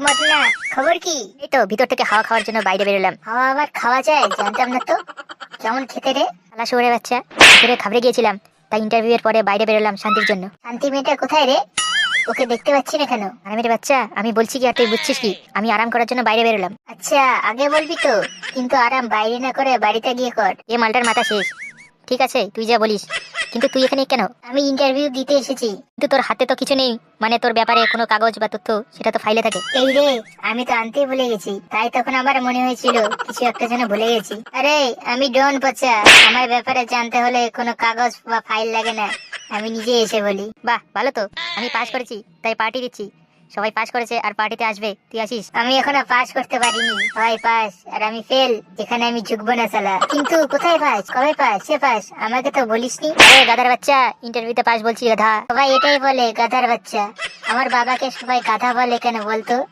মদনা, খবর কি? এই তো ভিতর থেকে হাওয়া খাওয়ার জন্য বাইরে বেরোলাম। হাওয়া আবার খাওয়া যায়? জানতাম না তো। কেমন খেতে রে? শালা শুয়োরের বাচ্চা, ভিতরে ঘাবড়ে গিয়েছিলাম, তাই ইন্টারভিউ এর পরে বাইরে বেরোলাম শান্তির জন্য। শান্তি মেয়েটা কোথায় রে? ওকে দেখতে পাচ্ছি না কেন? আরামের বাচ্চা, আমি বলছি কি আর তুই বুঝছিস কি? আমি আরাম করার জন্য বাইরে বেরোলাম। আচ্ছা, আগে বলবি তো। কিন্তু আরাম বাইরে না করে বাড়িতে গিয়ে কর। এ মালটার মাথা শেষ। ঠিক আছে তুই যা বলিস, কিন্তু তুই এখানে কেন? আমি ইন্টারভিউ দিতে এসেছি। কিন্তু তোর হাতে তো কিছু নেই, মানে তোর ব্যাপারে কোনো কাগজ বা তথ্য, সেটা তো ফাইলে থাকে। এই রে, আমি তো আনতে ভুলে গেছি, তাই তখন আমার মনে হয়েছিল কিছু একটা যেন ভুলে গেছি। আরে, আমি ডন পচা, আমার ব্যাপারে জানতে হলে কোনো কাগজ বা ফাইল লাগে না, আমি নিজে এসে বলি। বাহ ভালো তো, আমি পাস করেছি তাই পার্টি দিচ্ছি। সবাই পাস করেছে আর পার্টিতে আসবে, তুই আসিস। আমি এখনো পাস করতে পারিনি, সবাই পাস আর আমি ফেল, যেখানে আমি ঝুঁকবো না সালা। কিন্তু কোথায় পাস, কবে পাস, সে পাস আমাকে তো বলিসনি। আরে গাধার বাচ্চা, ইন্টারভিউতে পাস বলছি গাধা। সবাই এটাই বলে গাধার বাচ্চা। আমার বাবাকে সবাই গাধা বলে কেন বলতো?